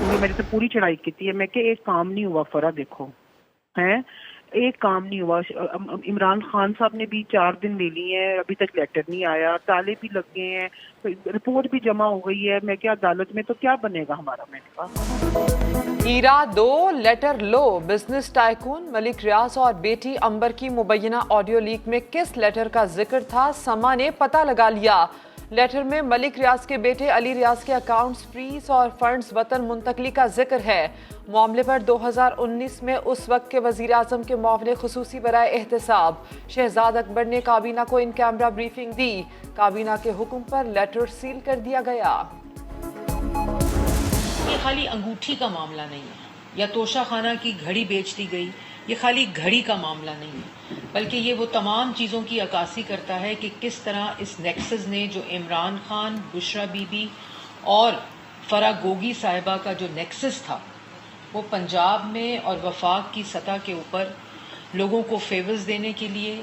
क्योंकि मेरे से पूरी चढ़ाई की थी। मैं कि एक काम नहीं हुआ फरा, देखो हैं एक काम नहीं हुआ। इमरान खान साहब ने भी 4 दिन ले लिए हैं, अभी तक लेटर नहीं आया, ताले भी लग गए हैं, रिपोर्ट भी जमा हो गई है। मैं क्या अदालत में तो क्या बनेगा हमारा? मैंने कहा हीरा 2 लेटर लो। बिजनेस टाइकून मलिक रियाज और बेटी अंबर की मुबैना ऑडियो लीक में किस लेटर का जिक्र था, समा ने पता लगा लिया। लेटर में मलिक रियाज के बेटे अली रियाज के अकाउंट्स फ्रीज और फंड्स वतन मुंतकली का जिक्र है। मामले पर 2019 में उस वक्त के वजीर आजम के मुआवने खुसूसी बराए एहतसाब शहजाद अकबर ने काबीना को इन कैमरा ब्रीफिंग दी। काबीना के हुक्म पर लेटर सील कर दिया गया। ये खाली अंगूठी का मामला नहीं है या तोशा खाना की घड़ी बेच दी गई, ये खाली घड़ी का मामला नहीं है, बल्कि ये वो तमाम चीज़ों की अक्कासी करता है कि किस तरह इस नेक्सस ने, जो इमरान खान, बुशरा बीबी और फरा गोगी साहिबा का जो नेक्सस था, वो पंजाब में और वफाक की सतह के ऊपर लोगों को फेवर्स देने के लिए,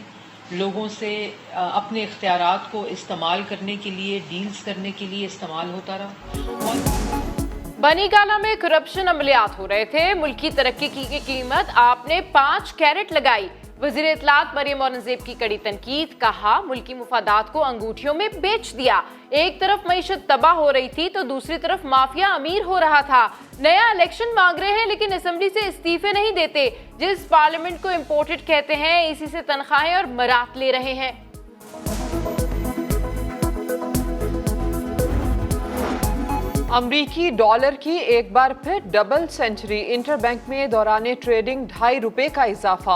लोगों से अपने इख्तियारात को इस्तेमाल करने के लिए, डील्स करने के लिए इस्तेमाल होता रहा। बनीगाला में करप्शन अमलियात हो रहे थे। मुल्की तरक्की की कीमत आपने 5 कैरेट लगाई। वज़ीर इत्तलात मरियम औरंगजेब की कड़ी तनकीद, कहा मुल्की मुफादात को अंगूठियों में बेच दिया। एक तरफ मईशत तबाह हो रही थी तो दूसरी तरफ माफिया अमीर हो रहा था। नया इलेक्शन मांग रहे हैं लेकिन असेंबली से इस्तीफे नहीं देते। जिस पार्लियामेंट को इम्पोर्टेड कहते हैं, इसी से तनख्वाहें और मरात ले रहे हैं। अमरीकी डॉलर की एक बार फिर डबल सेंचुरी। इंटरबैंक में दौरान ट्रेडिंग ₹2.5 का इजाफा।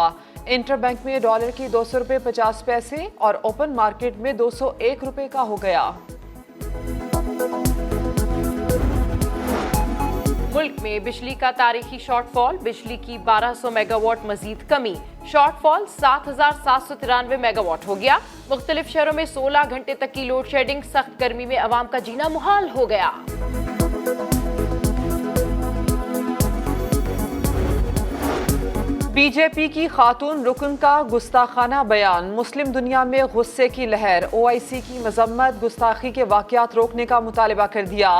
इंटरबैंक में डॉलर की 200 रुपये 50 पैसे और ओपन मार्केट में 201 रुपये का हो गया। मुल्क में बिजली का तारीखी शॉर्टफॉल, बिजली की 1200 मेगावाट मजीद कमी। शॉर्टफॉल 7793 मेगावाट हो गया। मुख्तलिफ शहरों में 16 घंटे तक की लोड शेडिंग, सख्त गर्मी में अवाम का जीना मुहाल हो गया। बीजेपी की खातून रुकन का गुस्ताखाना बयान, मुस्लिम दुनिया में गुस्से की लहर। ओआईसी की मजम्मत, गुस्ताखी के वाकयात रोकने का मुतालबा कर दिया।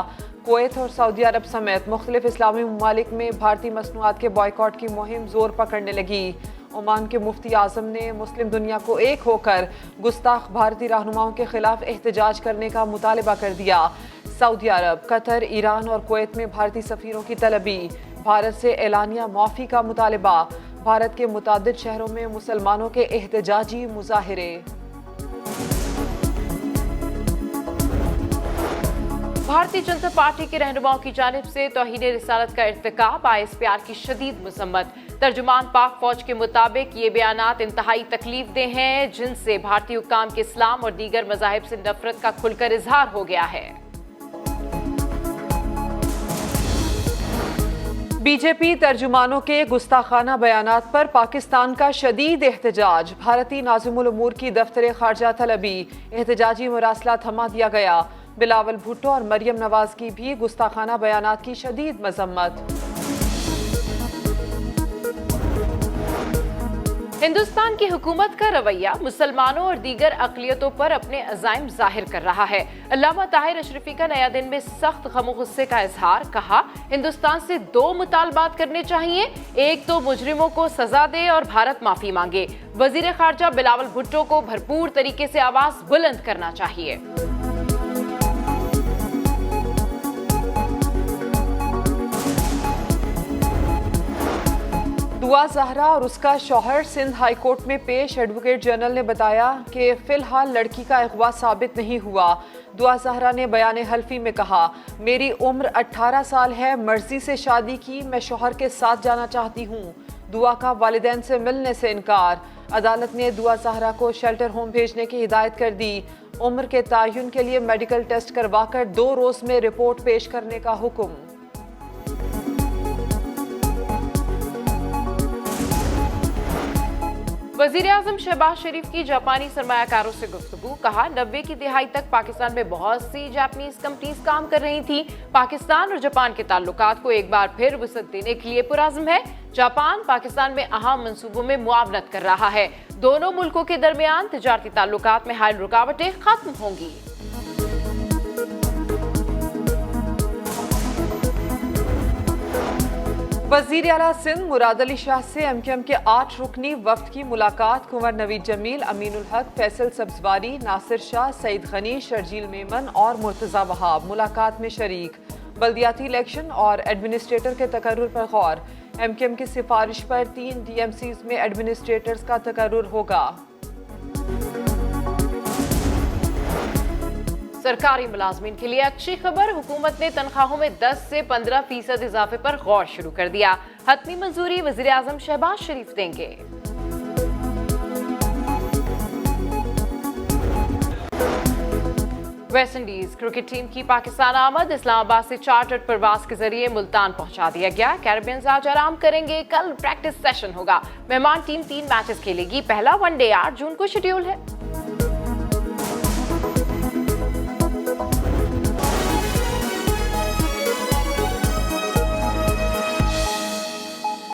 कुवैत और सऊदी अरब समेत मुख्तलिफ इस्लामी ममालिक में भारतीय मसनूआत के बॉयकॉट की मुहिम जोर पकड़ने लगी। ओमान के मुफ्ती आजम ने मुस्लिम दुनिया को एक होकर गुस्ताख भारतीय रहनुमाओं के खिलाफ एहतजाज करने का मुतालबा कर दिया। सऊदी अरब, कतर, ईरान और कुवैत में भारतीय सफीरों की तलबी। भारत से एलानिया माफी का मुतालबा। भारत के मुतादिद शहरों में मुसलमानों के एहतजाजी मुजाहिरे। भारतीय जनता पार्टी के रहनुमाओं की जानिब से तौहीन रिसालत का इर्तिकाब, ISPR की शदीद मजम्मत। तर्जुमान पाक फौज के मुताबिक ये बयानात इंतहाई तकलीफ देह हैं, जिनसे भारतीय हुक्काम के इस्लाम और दीगर मज़ाहिब से नफरत का खुलकर इजहार हो गया है। बीजेपी तर्जुमानों के गुस्ताखाना बयानात पर पाकिस्तान का शदीद एहतजाज। भारतीय नाज़िमुल उमूर की दफ्तर खारजा तलबी, एहतजाजी मुरासला थमा दिया गया। बिलावल भुट्टो और मरियम नवाज की भी गुस्ताखाना बयानात की शदीद मजम्मत। हिंदुस्तान की हुकूमत का रवैया मुसलमानों और दीगर अक़लियतों पर अपने अज़ाइम जाहिर कर रहा है। अल्लामा ताहिर अशरफी का नया दिन में सख्त गम गुस्से का इजहार, कहा हिंदुस्तान से 2 मुतालबात करने चाहिए, एक तो मुजरिमों को सजा दे और भारत माफी मांगे। वजीर खारजा बिलावल भुट्टो को भरपूर तरीके से आवाज बुलंद करना चाहिए। दुआ ज़हरा और उसका शौहर सिंध हाई कोर्ट में पेश। एडवोकेट जनरल ने बताया कि फिलहाल लड़की का अगवा साबित नहीं हुआ। दुआ ज़हरा ने बयान हल्फी में कहा, मेरी उम्र 18 साल है, मर्जी से शादी की, मैं शौहर के साथ जाना चाहती हूँ। दुआ का वालिदैन से मिलने से इनकार। अदालत ने दुआ ज़हरा को शेल्टर होम भेजने की हिदायत कर दी। उम्र के तयन के लिए मेडिकल टेस्ट करवाकर 2 रोज़ में रिपोर्ट पेश करने का हुक्म। वज़ीर-ए-आज़म शहबाज शरीफ की जापानी सरमायाकारों से गुफ्तगू, कहा 90 की दिहाई तक पाकिस्तान में बहुत सी जापानीज कंपनीज काम कर रही थी। पाकिस्तान और जापान के ताल्लुकात को एक बार फिर वसअत देने के लिए पुरअज़्म है। जापान पाकिस्तान में अहम मंसूबों में मुआवनत कर रहा है। दोनों मुल्कों के दरमियान तिजारती ताल्लुकात में हाल रुकावटें खत्म होंगी। वजीर आला सिंध मुराद अली शाह से MKM के 8 रुकनी वफ्द की मुलाकात। कुंवर नवीद जमील, अमीनुल हक, फैसल सब्जवारी, नासिर शाह, सईद गनी, शर्जील मेमन और मुर्तजा वहाब मुलाकात में शरीक। बल्दियाती इलेक्शन और एडमिनिस्ट्रेटर के तकर्रुर पर गौर। MKM की सिफारिश पर 3 DMCs में एडमिनिस्ट्रेटर्स का तकर्रुर होगा। सरकारी मुलाजमीन के लिए अच्छी खबर, हुकूमत ने तनख्वाहों में 10 से 15% इजाफे पर गौर शुरू कर दिया। हतमी मंजूरी वजीर आजम शहबाज शरीफ देंगे। वेस्ट इंडीज क्रिकेट टीम की पाकिस्तान आमद। इस्लामाबाद से चार्टर्ड परवाज के जरिए मुल्तान पहुंचा दिया गया। कैरेबियंस आज आराम करेंगे, कल प्रैक्टिस सेशन होगा। मेहमान टीम 3 मैचेस खेलेगी। पहला वनडे 8 जून को शेड्यूल है।